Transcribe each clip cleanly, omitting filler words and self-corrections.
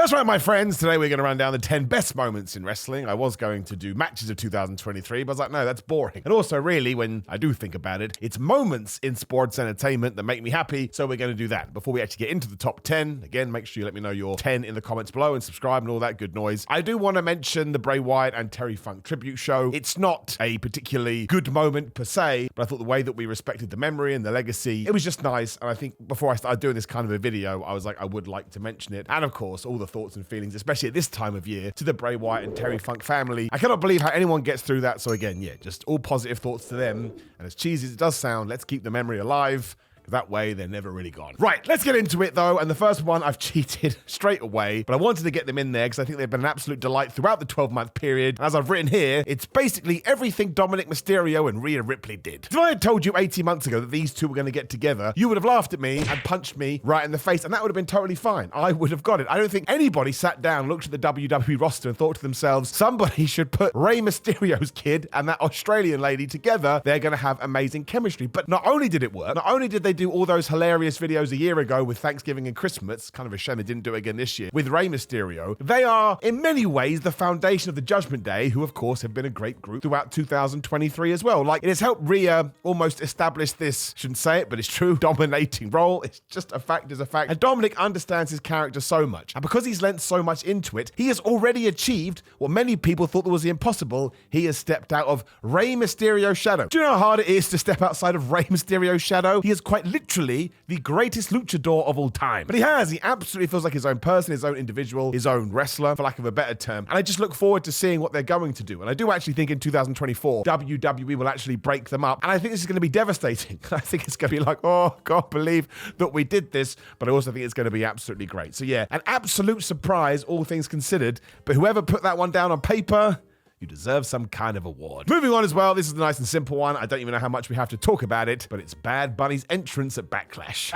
That's right, my friends. Today we're going to run down the 10 best moments in wrestling. I was going to do matches of 2023, but I was like, no, that's boring. And also, really, when I do think about it, it's moments in sports entertainment that make me happy, so we're going to do that. Before we actually get into the top 10, again, make sure you let me know your 10 in the comments below and subscribe and all that good noise. I do want to mention the Bray Wyatt and Terry Funk tribute show. It's not a particularly good moment per se, but I thought the way that we respected the memory and the legacy, it was just nice. And I think before I started doing this kind of a video, I was like, I would like to mention it. And of course, all the thoughts and feelings, especially at this time of year, to the Bray Wyatt and Terry Funk family. I cannot believe how anyone gets through that. So again, yeah, just all positive thoughts to them. And as cheesy as it does sound, let's keep the memory alive. That way, they're never really gone. Right, let's get into it, though. And the first one, I've cheated straight away. But I wanted to get them in there because I think they've been an absolute delight throughout the 12-month period. And as I've written here, it's basically everything Dominic, Mysterio, and Rhea Ripley did. If I had told you 18 months ago that these two were going to get together, you would have laughed at me and punched me right in the face. And that would have been totally fine. I would have got it. I don't think anybody sat down, looked at the WWE roster and thought to themselves, somebody should put Rey Mysterio's kid and that Australian lady together. They're going to have amazing chemistry. But not only did it work, not only did they do all those hilarious videos a year ago with Thanksgiving and Christmas, kind of a shame they didn't do it again this year, with Rey Mysterio, they are in many ways the foundation of the Judgment Day, who of course have been a great group throughout 2023 as well. Like, it has helped Rhea almost establish this, shouldn't say it, but it's true, dominating role. It's just a fact is a fact. And Dominic understands his character so much. And because he's lent so much into it, he has already achieved what many people thought was the impossible. He has stepped out of Rey Mysterio's shadow. Do you know how hard it is to step outside of Rey Mysterio's shadow? He is quite literally the greatest luchador of all time. But he absolutely feels like his own person, his own individual, his own wrestler, for lack of a better term. And I just look forward to seeing what they're going to do. And I do actually think in 2024, WWE will actually break them up. And I think this is going to be devastating. I think it's going to be like, oh, God, believe that we did this. But I also think it's going to be absolutely great. So yeah, an absolute surprise, all things considered. But whoever put that one down on paper, you deserve some kind of award. Moving on as well, this is a nice and simple one. I don't even know how much we have to talk about it, but it's Bad Bunny's entrance at Backlash.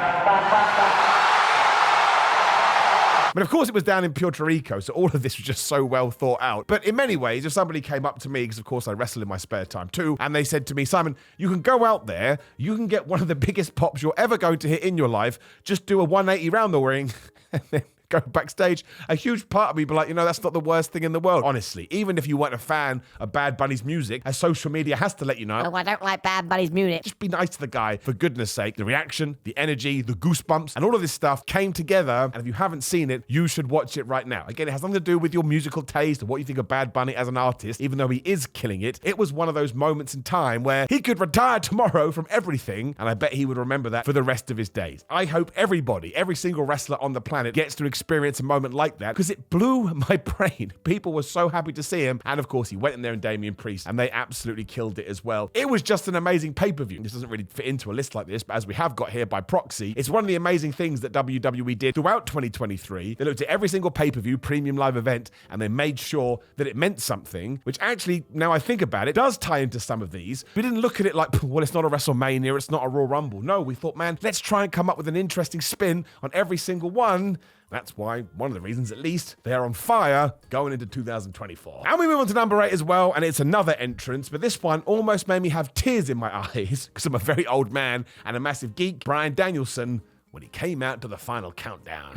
But of course it was down in Puerto Rico, so all of this was just so well thought out. But in many ways, if somebody came up to me, because of course I wrestle in my spare time too, and they said to me, Simon, you can go out there, you can get one of the biggest pops you're ever going to hit in your life, just do a 180 round the ring, and then go backstage, a huge part of me be like, that's not the worst thing in the world. Honestly, even if you weren't a fan of Bad Bunny's music, as social media has to let you know, oh, I don't like Bad Bunny's music. Just be nice to the guy, for goodness sake. The reaction, the energy, the goosebumps, and all of this stuff came together, and if you haven't seen it, you should watch it right now. Again, it has nothing to do with your musical taste or what you think of Bad Bunny as an artist, even though he is killing it. It was one of those moments in time where he could retire tomorrow from everything, and I bet he would remember that for the rest of his days. I hope everybody, every single wrestler on the planet gets to experience a moment like that, because it blew my brain. People were so happy to see him, and of course he went in there and Damian Priest, and they absolutely killed it as well. It was just an amazing pay-per-view. This doesn't really fit into a list like this, but as we have got here by proxy, it's one of the amazing things that WWE did throughout 2023. They looked at every single pay-per-view, premium live event, and they made sure that it meant something, which actually, now I think about it, does tie into some of these. We didn't look at it like, well, it's not a WrestleMania, it's not a Royal Rumble. No, we thought, man, let's try and come up with an interesting spin on every single one. That's why, one of the reasons at least, they are on fire going into 2024. And we move on to number 8 as well, and it's another entrance, but this one almost made me have tears in my eyes, because I'm a very old man and a massive geek, Bryan Danielson, when he came out to the final countdown.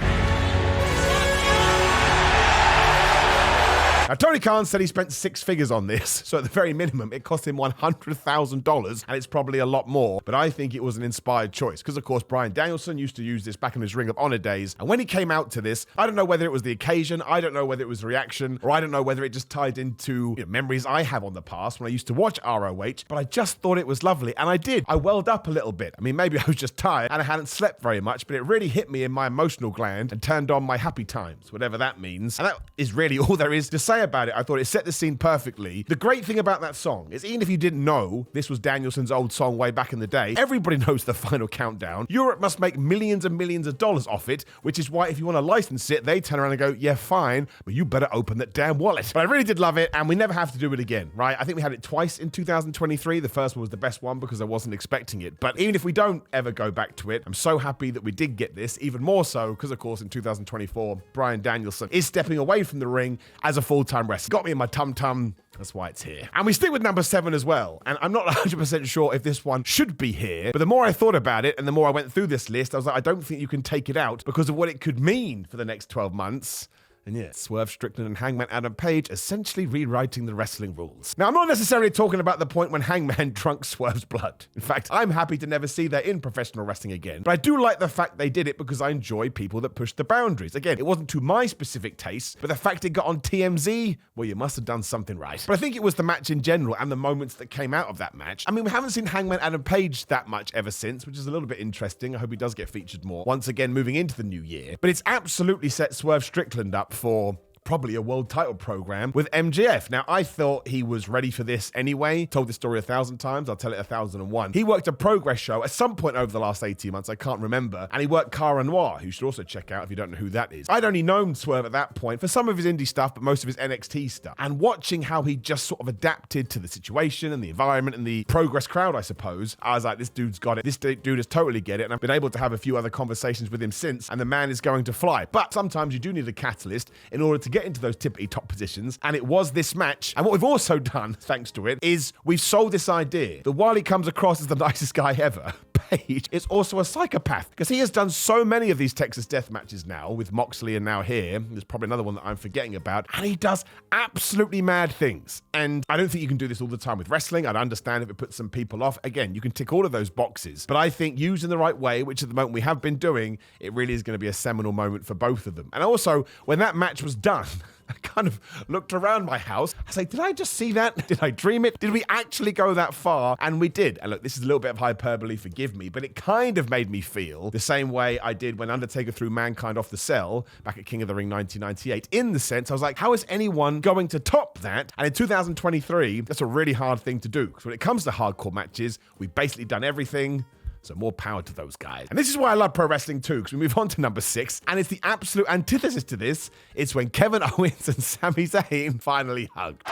Now, Tony Khan said he spent 6 figures on this, so at the very minimum, it cost him $100,000, and it's probably a lot more, but I think it was an inspired choice, because of course, Bryan Danielson used to use this back in his Ring of Honor days, and when he came out to this, I don't know whether it was the occasion, I don't know whether it was the reaction, or I don't know whether it just tied into memories I have on the past when I used to watch ROH, but I just thought it was lovely, and I did. I welled up a little bit. I mean, maybe I was just tired, and I hadn't slept very much, but it really hit me in my emotional gland and turned on my happy times, whatever that means, and that is really all there is to say about it. I thought it set the scene perfectly. The great thing about that song is, even if you didn't know this was Danielson's old song way back in the day, everybody knows the final countdown. Europe must make millions and millions of dollars off it, which is why if you want to license it, they turn around and go, yeah, fine, but you better open that damn wallet. But I really did love it, and we never have to do it again, right? I think we had it twice in 2023. The first one was the best one because I wasn't expecting it. But even if we don't ever go back to it, I'm so happy that we did get this, even more so because, of course, in 2024, Bryan Danielson is stepping away from the ring as a full-time wrestler. Got me in my tum-tum. That's why it's here. And we stick with number 7 as well. And I'm not 100% sure if this one should be here, but the more I thought about it and the more I went through this list, I was like, I don't think you can take it out because of what it could mean for the next 12 months. And yeah, Swerve Strickland and Hangman Adam Page essentially rewriting the wrestling rules. Now, I'm not necessarily talking about the point when Hangman drunk Swerve's blood. In fact, I'm happy to never see that in professional wrestling again. But I do like the fact they did it because I enjoy people that push the boundaries. Again, it wasn't to my specific taste, but the fact it got on TMZ, well, you must have done something right. But I think it was the match in general and the moments that came out of that match. I mean, we haven't seen Hangman Adam Page that much ever since, which is a little bit interesting. I hope he does get featured more once again moving into the new year. But it's absolutely set Swerve Strickland up for probably a world title program with MJF. Now, I thought he was ready for this anyway. Told this story 1,000 times. I'll tell it 1,001. He worked a Progress show at some point over the last 18 months. I can't remember. And he worked Cara Noir, who you should also check out if you don't know who that is. I'd only known Swerve at that point for some of his indie stuff, but most of his NXT stuff. And watching how he just sort of adapted to the situation and the environment and the Progress crowd, I suppose, I was like, this dude's got it. This dude has totally get it. And I've been able to have a few other conversations with him since, and the man is going to fly. But sometimes you do need a catalyst in order to get into those tippity top positions, and it was this match. And what we've also done, thanks to it, is we've sold this idea that while he comes across as the nicest guy ever, Page is also a psychopath, because he has done so many of these Texas death matches now with Moxley and now here. There's probably another one that I'm forgetting about, and he does absolutely mad things. And I don't think you can do this all the time with wrestling. I'd understand if it puts some people off. Again, you can tick all of those boxes, but I think used in the right way, which at the moment we have been doing, it really is going to be a seminal moment for both of them. And also, when that match was done, I kind of looked around my house. I was like, did I just see that? Did I dream it? Did we actually go that far? And we did. And look, this is a little bit of hyperbole, forgive me, but it kind of made me feel the same way I did when Undertaker threw Mankind off the cell back at King of the Ring 1998. In the sense, I was like, how is anyone going to top that? And in 2023, that's a really hard thing to do. Because when it comes to hardcore matches, we've basically done everything. So more power to those guys. And this is why I love pro wrestling too, because we move on to number 6, and it's the absolute antithesis to this. It's when Kevin Owens and Sami Zayn finally hug.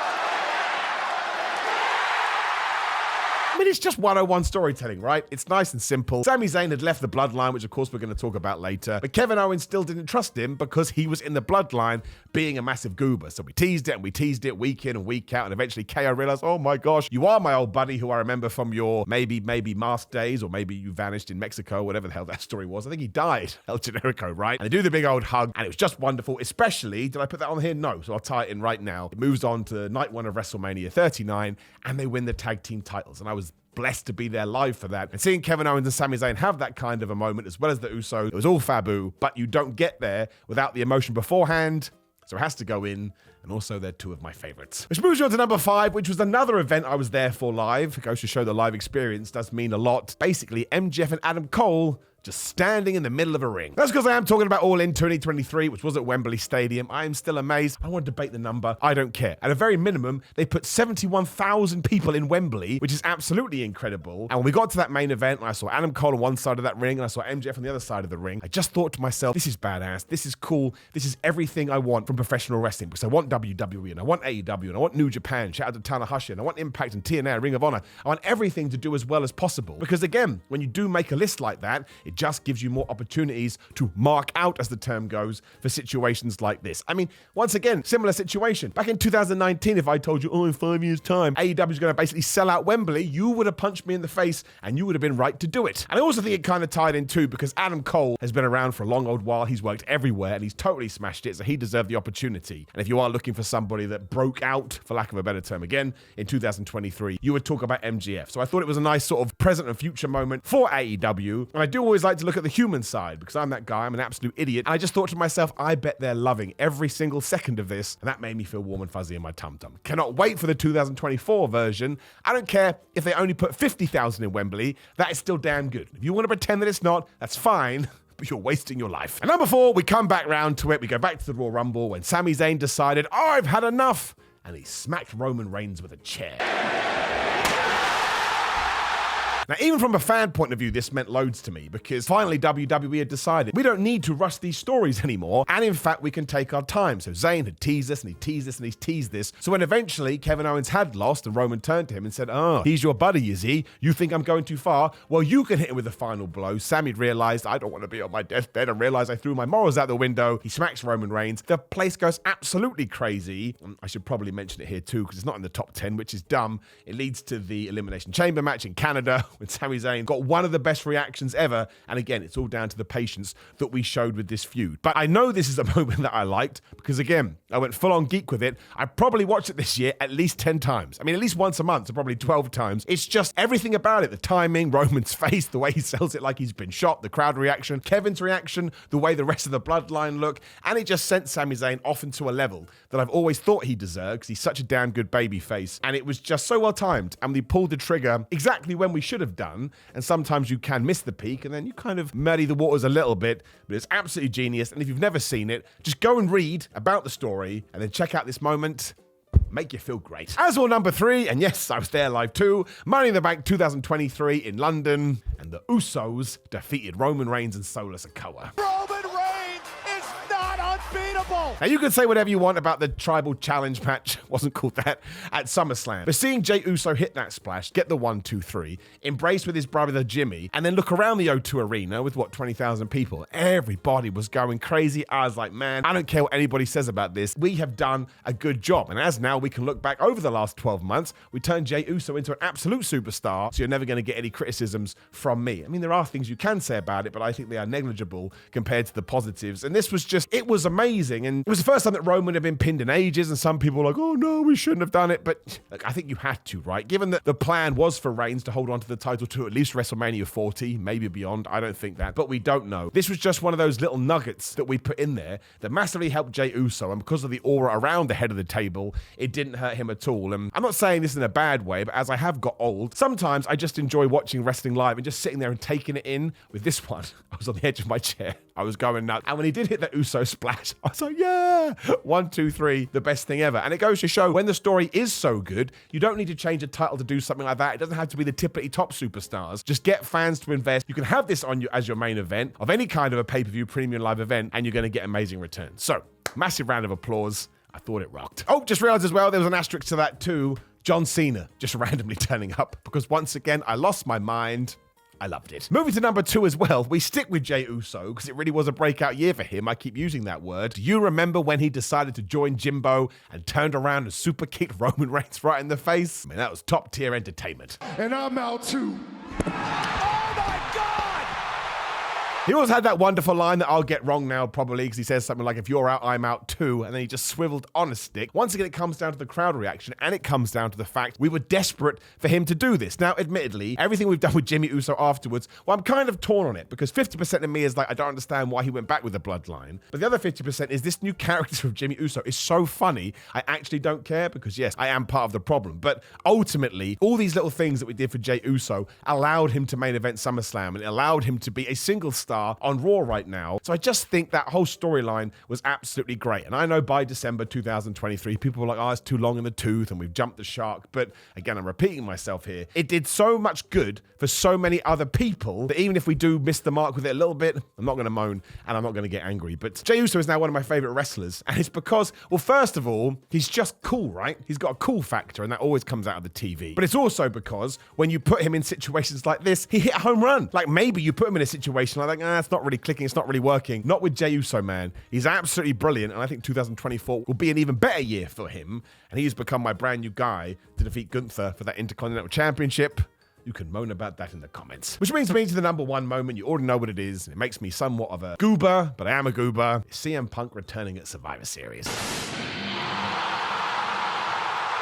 I mean, it's just 101 storytelling, right? It's nice and simple. Sami Zayn had left the bloodline, which of course we're going to talk about later, but Kevin Owens still didn't trust him because he was in the bloodline being a massive goober. So we teased it and we teased it week in and week out, and eventually KO realized, oh my gosh, you are my old buddy who I remember from your maybe mask days, or maybe you vanished in Mexico, whatever the hell that story was. I think he died, El Generico, right? And they do the big old hug, and it was just wonderful, especially, did I put that on here? No, so I'll tie it in right now. It moves on to night 1 of WrestleMania 39, and they win the tag team titles, and I was blessed to be there live for that. And seeing Kevin Owens and Sami Zayn have that kind of a moment, as well as the Usos, it was all Fabu, but you don't get there without the emotion beforehand, so it has to go in. And also, they're 2 of my favorites. Which moves you on to number 5, which was another event I was there for live. It goes to show the live experience does mean a lot. Basically, MJF and Adam Cole just standing in the middle of a ring. That's because I am talking about All In 2023, which was at Wembley Stadium. I am still amazed. I want to debate the number. I don't care. At a very minimum, they put 71,000 people in Wembley, which is absolutely incredible. And when we got to that main event, and I saw Adam Cole on one side of that ring, and I saw MJF on the other side of the ring, I just thought to myself, this is badass. This is cool. This is everything I want from professional wrestling, because I want WWE, and I want AEW, and I want New Japan. Shout out to Tanahashi, and I want Impact and TNA and Ring of Honor. I want everything to do as well as possible. Because again, when you do make a list like that, it just gives you more opportunities to mark out, as the term goes, for situations like this. I mean, once again, similar situation. Back in 2019, if I told you, in 5 years' time, AEW is going to basically sell out Wembley, you would have punched me in the face, and you would have been right to do it. And I also think it kind of tied in too, because Adam Cole has been around for a long old while. He's worked everywhere, and he's totally smashed it, so he deserved the opportunity. And if you are looking for somebody that broke out, for lack of a better term again, in 2023, you would talk about MJF. So I thought it was a nice sort of present and future moment for AEW. And I do always like to look at the human side, because I'm that guy. I'm an absolute idiot. And I just thought to myself, I bet they're loving every single second of this. And that made me feel warm and fuzzy in my tum-tum. Cannot wait for the 2024 version. I don't care if they only put 50,000 in Wembley. That is still damn good. If you want to pretend that it's not, that's fine. But you're wasting your life. And number 4, we come back round to it. We go back to the Royal Rumble when Sami Zayn decided, I've had enough. And he smacked Roman Reigns with a chair. Now, even from a fan point of view, this meant loads to me, because finally WWE had decided we don't need to rush these stories anymore, and in fact we can take our time. So Zayn had teased this, and he teased this, and he's teased this. So when eventually Kevin Owens had lost, and Roman turned to him and said, he's your buddy, is he? You think I'm going too far? Well, you can hit him with the final blow. Sami realized, I don't want to be on my deathbed, and realized I threw my morals out the window. He smacks Roman Reigns. The place goes absolutely crazy. I should probably mention it here too, because it's not in the top 10, which is dumb. It leads to the Elimination Chamber match in Canada, when Sami Zayn got one of the best reactions ever. And again, it's all down to the patience that we showed with this feud. But I know this is a moment that I liked because, again, I went full on geek with it. I probably watched it this year at least 10 times. I mean, at least once a month, so probably 12 times. It's just everything about it. The timing, Roman's face, the way he sells it like he's been shot, the crowd reaction, Kevin's reaction, the way the rest of the bloodline look. And it just sent Sami Zayn off into a level that I've always thought he deserved because he's such a damn good baby face. And it was just so well timed. And we pulled the trigger exactly when we should have done. And sometimes you can miss the peak and then you kind of muddy the waters a little bit. But it's absolutely genius. And if you've never seen it, just go and read about the story and then check out this moment. Make you feel great. As for number 3, and yes, I was there live too, Money in the Bank 2023 in London, and the Usos defeated Roman Reigns and Solo Sikoa. Roman Reigns is not unbeatable. Now, you can say whatever you want about the tribal challenge match, wasn't called that, at SummerSlam. But seeing Jey Uso hit that splash, get the 1, 2, 3, embrace with his brother Jimmy, and then look around the O2 Arena with, 20,000 people. Everybody was going crazy. I was like, man, I don't care what anybody says about this. We have done a good job. And as now we can look back over the last 12 months, we turned Jey Uso into an absolute superstar, so you're never going to get any criticisms from me. I mean, there are things you can say about it, but I think they are negligible compared to the positives. And this was just, it was amazing. And it was the first time that Roman had been pinned in ages, and some people were like, oh no, we shouldn't have done it. But look, I think you had to, right? Given that the plan was for Reigns to hold on to the title to at least WrestleMania 40, maybe beyond. I don't think that, but we don't know. This was just one of those little nuggets that we put in there that massively helped Jey Uso, and because of the aura around the head of the table, it didn't hurt him at all. And I'm not saying this in a bad way, but as I have got old, sometimes I just enjoy watching wrestling live and just sitting there and taking it in. With this one, I was on the edge of my chair. I was going nuts. And when he did hit that Uso splash, I was like, yeah, 1, 2, 3, the best thing ever. And it goes to show when the story is so good, you don't need to change a title to do something like that. It doesn't have to be the tippity top superstars. Just get fans to invest. You can have this on you as your main event of any kind of a pay-per-view premium live event, and you're going to get amazing returns. So, massive round of applause. I thought it rocked. Oh, just realized as well, there was an asterisk to that too. John Cena just randomly turning up because once again, I lost my mind. I loved it. Moving to number 2 as well, we stick with Jey Uso because it really was a breakout year for him. I keep using that word. Do you remember when he decided to join Jimbo and turned around and super kicked Roman Reigns right in the face? I mean, that was top tier entertainment. And I'm out too. Oh my God! He always had that wonderful line that I'll get wrong now probably because he says something like, if you're out, I'm out too. And then he just swiveled on a stick. Once again, it comes down to the crowd reaction, and it comes down to the fact we were desperate for him to do this. Now, admittedly, everything we've done with Jimmy Uso afterwards, well, I'm kind of torn on it because 50% of me is like, I don't understand why he went back with the bloodline. But the other 50% is this new character of Jimmy Uso is so funny, I actually don't care because, yes, I am part of the problem. But ultimately, all these little things that we did for Jey Uso allowed him to main event SummerSlam, and it allowed him to be a single star on Raw right now. So I just think that whole storyline was absolutely great. And I know by December 2023, people were like, oh, it's too long in the tooth and we've jumped the shark. But again, I'm repeating myself here. It did so much good for so many other people that even if we do miss the mark with it a little bit, I'm not going to moan and I'm not going to get angry. But Jey Uso is now one of my favorite wrestlers. And it's because, well, first of all, he's just cool, right? He's got a cool factor and that always comes out of the TV. But it's also because when you put him in situations like this, he hit a home run. Like maybe you put him in a situation like, it's not really clicking, it's not really working. Not with Jey Uso, man. He's absolutely brilliant, and I think 2024 will be an even better year for him, and he's become my brand new guy to defeat Gunther for that Intercontinental Championship. You can moan about that in the comments. Which brings me to the number 1 moment. You already know what it is. It makes me somewhat of a goober, but I am a goober. CM Punk returning at Survivor Series.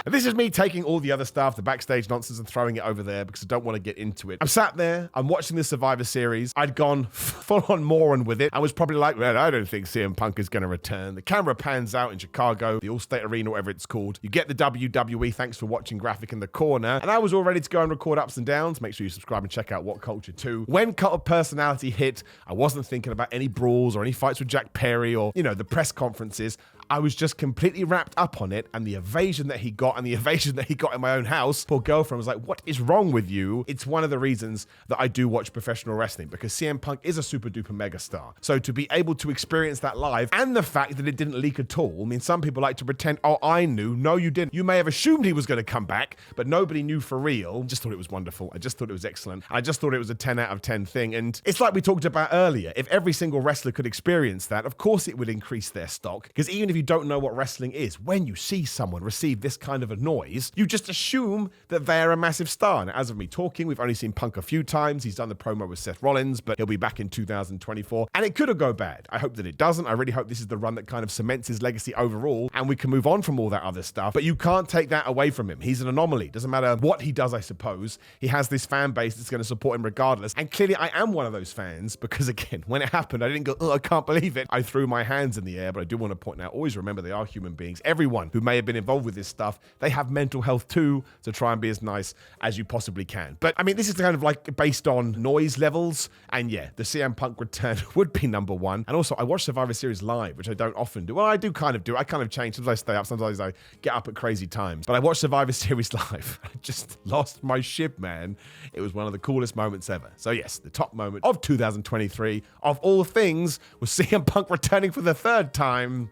And this is me taking all the other stuff, the backstage nonsense, and throwing it over there because I don't want to get into it. I'm sat there, I'm watching the Survivor Series. I'd gone full on moron with it. I was probably like, well, I don't think CM Punk is going to return. The camera pans out in Chicago, the All-State Arena, whatever it's called. You get the WWE Thanks for Watching graphic in the corner. And I was all ready to go and record ups and downs. Make sure you subscribe and check out What Culture 2. When Cult of Personality hit, I wasn't thinking about any brawls or any fights with Jack Perry or, the press conferences. I was just completely wrapped up on it, and the evasion that he got and the evasion that he got in my own house, poor girlfriend was like, what is wrong with you? It's one of the reasons that I do watch professional wrestling, because CM Punk is a super duper mega star. So to be able to experience that live, and the fact that it didn't leak at all, I mean, some people like to pretend, oh, I knew. No, you didn't. You may have assumed he was going to come back, but nobody knew for real. Just thought it was wonderful. I just thought it was excellent. I just thought it was a 10 out of 10 thing. And it's like we talked about earlier. If every single wrestler could experience that, of course it would increase their stock, because even if you don't know what wrestling is, when you see someone receive this kind of a noise, you just assume that they're a massive star. And as of me talking, we've only seen Punk a few times. He's done the promo with Seth Rollins, but he'll be back in 2024. And it could have gone bad. I hope that it doesn't. I really hope this is the run that kind of cements his legacy overall, and we can move on from all that other stuff. But you can't take that away from him. He's an anomaly. Doesn't matter what he does, I suppose. He has this fan base that's going to support him regardless. And clearly I am one of those fans because, again, when it happened, I didn't go, oh, I can't believe it. I threw my hands in the air, but I do want to point out, always remember they are human beings. Everyone who may have been involved with this stuff, they have mental health too, so try and be as nice as you possibly can. But I mean, this is kind of like based on noise levels, and yeah, the CM Punk return would be number one. And also, I watch Survivor Series live, which I don't often do. Well, I do kind of do. I kind of change. Sometimes I stay up, sometimes I get up at crazy times. But I watched Survivor Series live. I just lost my shit, man. It was one of the coolest moments ever. So yes, the top moment of 2023, of all things, was CM Punk returning for the third time.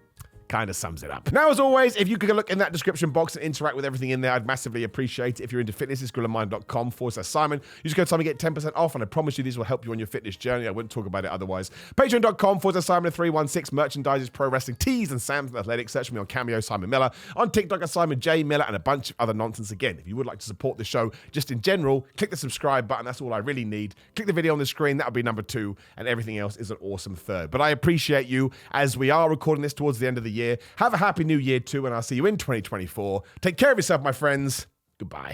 Kind of sums it up. Now, as always, if you could look in that description box and interact with everything in there, I'd massively appreciate it. If you're into fitness, it's grillandmind.com/Simon. You just go to get 10% off, and I promise you this will help you on your fitness journey. I wouldn't talk about it otherwise. Patreon.com/Simon316. Merchandises, pro wrestling tees, and Sam's Athletics. Search for me on Cameo, Simon Miller. On TikTok at Simon J. Miller, and a bunch of other nonsense. Again, if you would like to support the show just in general, click the subscribe button. That's all I really need. Click the video on the screen. That'll be number 2, and everything else is an awesome third. But I appreciate you as we are recording this towards the end of the year. Have a happy new year too, and I'll see you in 2024. Take care of yourself, my friends. Goodbye.